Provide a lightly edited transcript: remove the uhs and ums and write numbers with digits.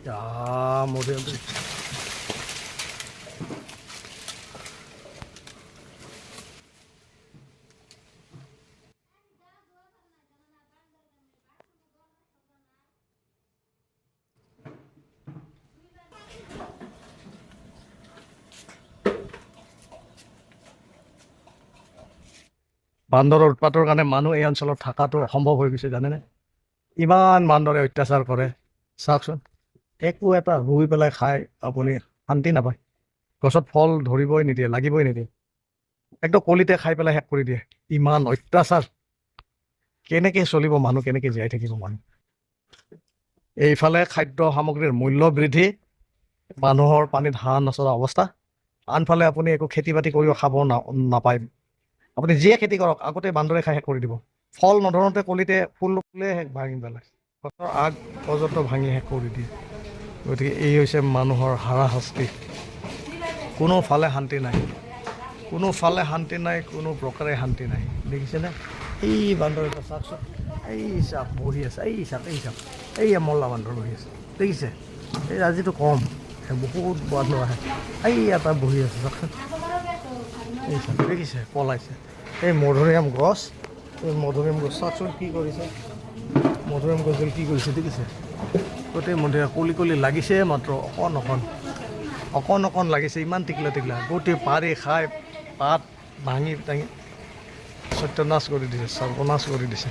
মধুৰিআম বান্দৰৰ উৎপাতৰ কাৰণে মানুহ এই অঞ্চলত থকাটো অসম্ভৱ হৈ গৈছে, জানেনে? ইমান বান্দৰে অত্যাচাৰ কৰে। চাওকচোন, একো এটা ৰুই পেলাই খাই আপুনি শান্তি নাপায়। গছত ফল ধৰিবই নিদিয়ে, লাগিবই নিদিয়ে, একদম কলিতে খাই পেলাই শেষ কৰি দিয়ে। ইমান অত্যাচাৰ, কেনেকৈ চলিব মানুহ, কেনেকৈ জীয়াই থাকিব মানুহ? এইফালে খাদ্য সামগ্ৰীৰ মূল্য বৃদ্ধি, মানুহৰ পানীত হাঁহ নচলা অৱস্থা। আনফালে আপুনি একো খেতি বাতি কৰিও খাব নাপায়। আপুনি যিয়ে খেতি কৰক, আগতে বান্দৰে খাই শেষ কৰি দিব। ফল নধৰোঁতে কলিতে ফুল ফুলে শেষ ভাঙি পেলায়, গছৰ আগ পৰ্যন্ত ভাঙি শেষ কৰি দিয়ে। গতিকে এই হৈছে মানুহৰ হাৰাশাস্তি। কোনোফালে শান্তি নাই, কোনোফালে শান্তি নাই, কোনো প্ৰকাৰে শান্তি নাই। দেখিছেনে এই বান্দৰ এটা? চাওকচোন, এই চাপ বহি আছে, এই চাপ, এই মল্লা বান্দৰ বহি আছে, দেখিছে? এই আজিতো কম, বহুত বান্দৰ আহে। এই এটা বহি আছে, চাওকচোন, এই চাপ, দেখিছে? পলাইছে। এই মধুৰিআম গছ, চাওকচোন কি কৰিছে। মধুৰিআম গছডাল কি কৰিছে, দেখিছে? গোটেই মধুৰিআম কলি কলি লাগিছে, মাত্ৰ অকণ লাগিছে, ইমান টিকলা গোটেই পাৰি খাই পাত ভাঙি সত্যানাশ কৰি দিছে, সৰ্বনাশ কৰি দিছে।